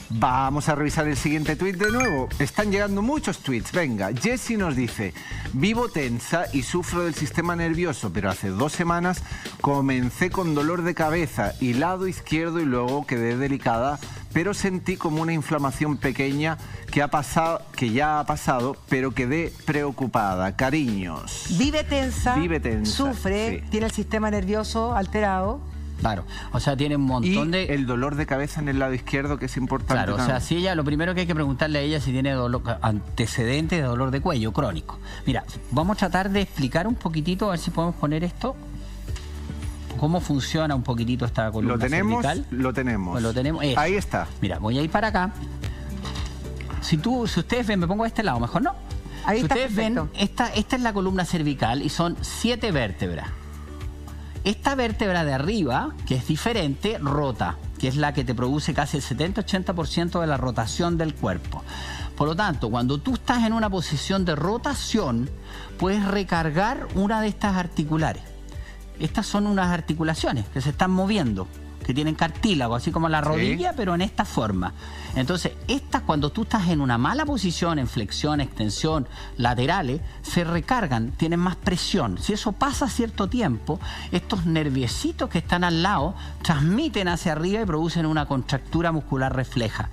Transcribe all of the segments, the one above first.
Vamos a revisar el siguiente tuit de nuevo. Están llegando muchos tuits. Venga, Jessie nos dice: vivo tensa y sufro del sistema nervioso, pero hace 2 semanas comencé con dolor de cabeza y lado izquierdo y luego quedé delicada, pero sentí como una inflamación pequeña que ya ha pasado, pero quedé preocupada. Cariños. Vive tensa, sí. sufre, tiene el sistema nervioso alterado. Claro, o sea, tiene un montón y el dolor de cabeza en el lado izquierdo, que es importante. Claro, también. o sea, si ella, lo primero que hay que preguntarle a ella si tiene antecedentes de dolor de cuello crónico. Mira, vamos a tratar de explicar un poquitito, a ver si podemos poner esto. ¿Cómo funciona un poquitito esta columna cervical? Lo tenemos. Pues lo tenemos. Ahí está. Mira, voy a ir para acá. Si ustedes ven, me pongo a este lado, mejor no. Ahí si está, ustedes perfecto. ven, esta es la columna cervical y son 7 vértebras. Esta vértebra de arriba, que es diferente, rota, que es la que te produce casi el 70-80% de la rotación del cuerpo. Por lo tanto, cuando tú estás en una posición de rotación, puedes recargar una de estas articulares. Estas son unas articulaciones que se están moviendo, que tienen cartílago, así como la rodilla, pero en esta forma. Entonces, estas, cuando tú estás en una mala posición, en flexión, extensión, laterales, se recargan, tienen más presión. Si eso pasa cierto tiempo, estos nerviecitos que están al lado transmiten hacia arriba y producen una contractura muscular refleja.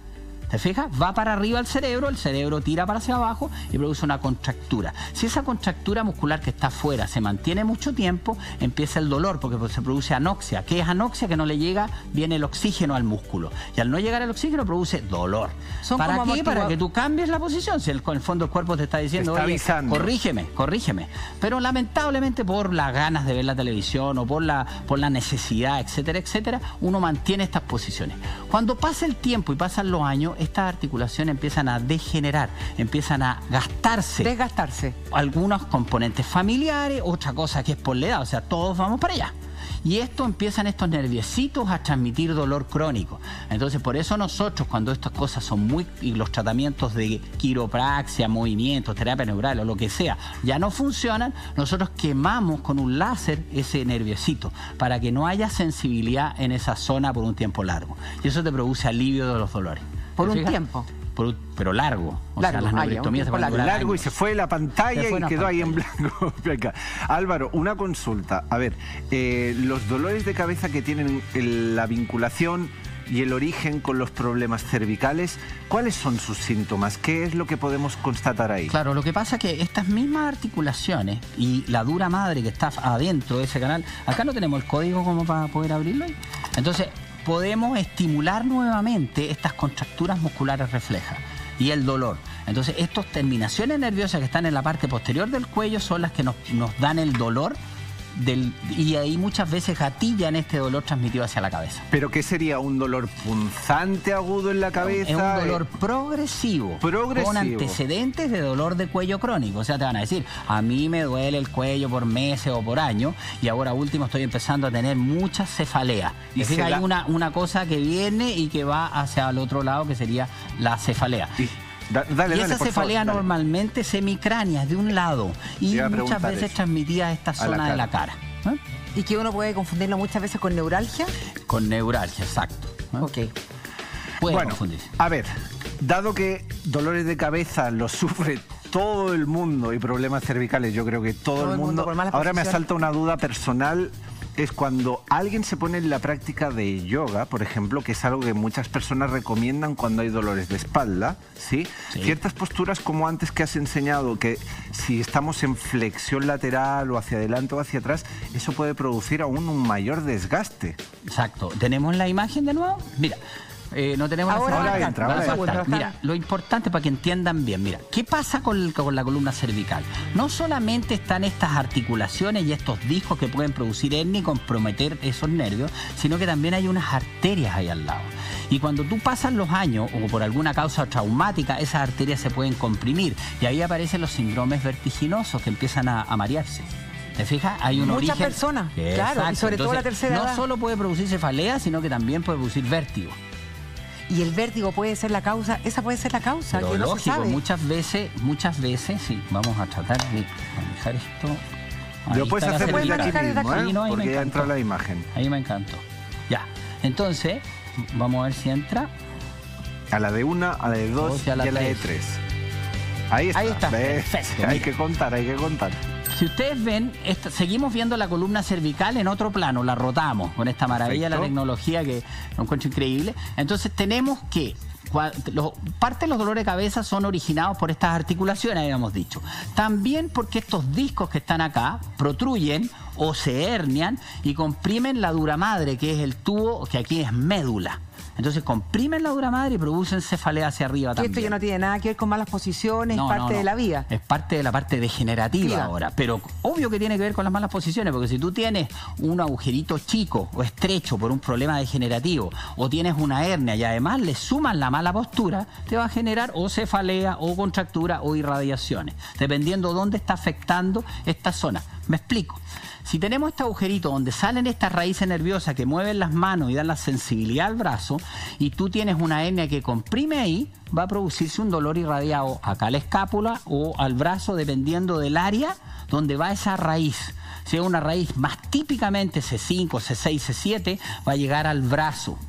¿Te fijas? Va para arriba el cerebro tira para hacia abajo y produce una contractura. Si esa contractura muscular que está afuera se mantiene mucho tiempo, empieza el dolor porque se produce anoxia. ¿Qué es anoxia? Que no le llega bien el oxígeno al músculo. Y al no llegar el oxígeno produce dolor. ¿Para qué? Para que tú cambies la posición. Si en el fondo el cuerpo te está diciendo, oye, corrígeme. Pero lamentablemente por las ganas de ver la televisión o por la necesidad, etcétera, etcétera, uno mantiene estas posiciones. Cuando pasa el tiempo y pasan los años, estas articulaciones empiezan a degenerar, empiezan a desgastarse. Algunos componentes familiares, otra cosa que es por la edad, o sea, todos vamos para allá. Y empiezan estos nerviecitos a transmitir dolor crónico. Entonces, por eso nosotros, cuando estas cosas son y los tratamientos de quiropraxia, movimientos, terapia neural o lo que sea, ya no funcionan, nosotros quemamos con un láser ese nerviecito para que no haya sensibilidad en esa zona por un tiempo largo. Y eso te produce alivio de los dolores. ¿Por un tiempo? Pero largo. O sea, las neurectomías se van a durar largo años. Y se fue la pantalla y quedó ahí en blanco. Álvaro, una consulta. A ver, los dolores de cabeza que tienen la vinculación y el origen con los problemas cervicales, ¿cuáles son sus síntomas? ¿Qué es lo que podemos constatar ahí? Claro, lo que pasa es que estas mismas articulaciones y la dura madre que está adentro de ese canal, acá no tenemos el código como para poder abrirlo. Entonces, podemos estimular nuevamente estas contracturas musculares reflejas y el dolor. Entonces, estas terminaciones nerviosas que están en la parte posterior del cuello son las que nos dan el dolor y ahí muchas veces gatillan este dolor transmitido hacia la cabeza. ¿Pero qué sería? ¿Un dolor punzante agudo en la cabeza? Es un dolor progresivo, con antecedentes de dolor de cuello crónico. O sea, te van a decir, a mí me duele el cuello por meses o por años y ahora último estoy empezando a tener mucha cefalea. Es decir, hay una cosa que viene y que va hacia el otro lado, que sería la cefalea. Y esa cefalea normalmente semicránea, de un lado, y muchas veces transmitida a esta zona de la cara. ¿Y que uno puede confundirlo muchas veces con neuralgia? Con neuralgia, exacto. Ok. Puede confundirse. A ver, dado que dolores de cabeza los sufre todo el mundo y problemas cervicales, yo creo que todo el mundo. Ahora me asalta una duda personal. Es cuando alguien se pone en la práctica de yoga, por ejemplo, que es algo que muchas personas recomiendan cuando hay dolores de espalda, ¿sí? Ciertas posturas como antes que has enseñado, que si estamos en flexión lateral o hacia adelante o hacia atrás, eso puede producir aún un mayor desgaste. Exacto. ¿Tenemos la imagen de nuevo? Mira. No tenemos ahora entra. Mira, lo importante para que entiendan bien, mira, ¿qué pasa con la columna cervical? No solamente están estas articulaciones y estos discos que pueden producir hernia y comprometer esos nervios, sino que también hay unas arterias ahí al lado. Y cuando tú pasas los años o por alguna causa traumática, esas arterias se pueden comprimir y ahí aparecen los síndromes vertiginosos que empiezan a marearse. ¿Te fijas? Hay un origen. Muchas personas, claro, y sobre todo la tercera edad. No solo puede producir cefalea, sino que también puede producir vértigo. Y el vértigo puede ser la causa, esa puede ser la causa, pero que no lógico, se sabe. muchas veces, sí, vamos a tratar de manejar esto. Lo puedes hacer desde aquí mismo, porque ya entra la imagen. Ahí me encantó. Ya, entonces, vamos a ver si entra. A la de 1, a la de 2 y a la de 3. Ahí está. Ahí está. Perfecto. Hay que contar, hay que contar. Si ustedes ven, seguimos viendo la columna cervical en otro plano, la rotamos con esta maravilla de la tecnología que lo encuentro increíble. Entonces tenemos que parte de los dolores de cabeza son originados por estas articulaciones, habíamos dicho. También porque estos discos que están acá protruyen o se hernian y comprimen la dura madre, que es el tubo, que aquí es médula. Entonces comprimen la dura madre y producen cefalea hacia arriba también. Esto ya no tiene nada que ver con malas posiciones, es parte de la vida. Es parte de la parte degenerativa ahora. Pero obvio que tiene que ver con las malas posiciones, porque si tú tienes un agujerito chico o estrecho por un problema degenerativo, o tienes una hernia y además le suman la mala postura, te va a generar o cefalea, o contractura, o irradiaciones, dependiendo dónde está afectando esta zona. Me explico. Si tenemos este agujerito donde salen estas raíces nerviosas que mueven las manos y dan la sensibilidad al brazo, y tú tienes una hernia que comprime ahí, va a producirse un dolor irradiado acá a la escápula o al brazo, dependiendo del área donde va esa raíz. Si es una raíz más típicamente C5, C6, C7, va a llegar al brazo,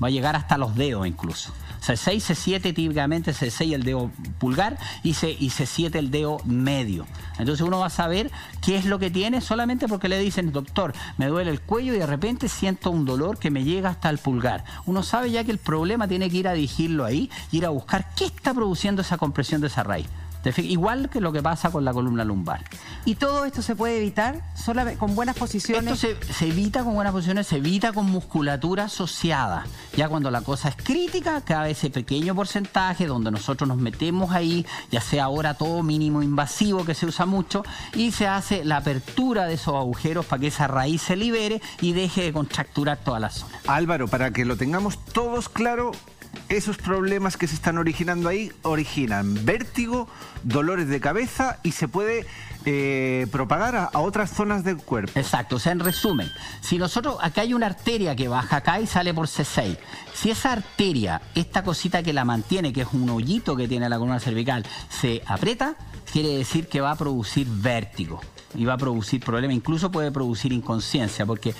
va a llegar hasta los dedos incluso. C6, C7 típicamente, C6 el dedo pulgar y C7 el dedo medio. Entonces uno va a saber qué es lo que tiene solamente porque le dicen, doctor, me duele el cuello y de repente siento un dolor que me llega hasta el pulgar. Uno sabe ya que el problema tiene que ir a dirigirlo ahí, ir a buscar qué está produciendo esa compresión de esa raíz. Igual que lo que pasa con la columna lumbar. ¿Y todo esto se puede evitar solamente con buenas posiciones? Esto se evita con buenas posiciones, se evita con musculatura asociada. Ya cuando la cosa es crítica, cada ese pequeño porcentaje donde nosotros nos metemos ahí, ya sea ahora todo mínimo invasivo que se usa mucho, y se hace la apertura de esos agujeros para que esa raíz se libere y deje de contracturar toda la zona. Álvaro, para que lo tengamos todos claro, esos problemas que se están originando ahí originan vértigo, dolores de cabeza y se puede propagar a otras zonas del cuerpo. Exacto, o sea, en resumen, si nosotros, acá hay una arteria que baja acá y sale por C6, si esa arteria, esta cosita que la mantiene, que es un hoyito que tiene la columna cervical, se aprieta, quiere decir que va a producir vértigo y va a producir problemas, incluso puede producir inconsciencia, porque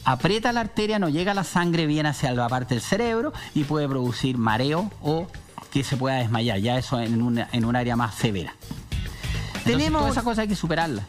aprieta la arteria, no llega la sangre bien hacia la parte del cerebro y puede producir mareo o que se pueda desmayar, ya eso en un área más severa. Entonces, toda esa cosa hay que superarla.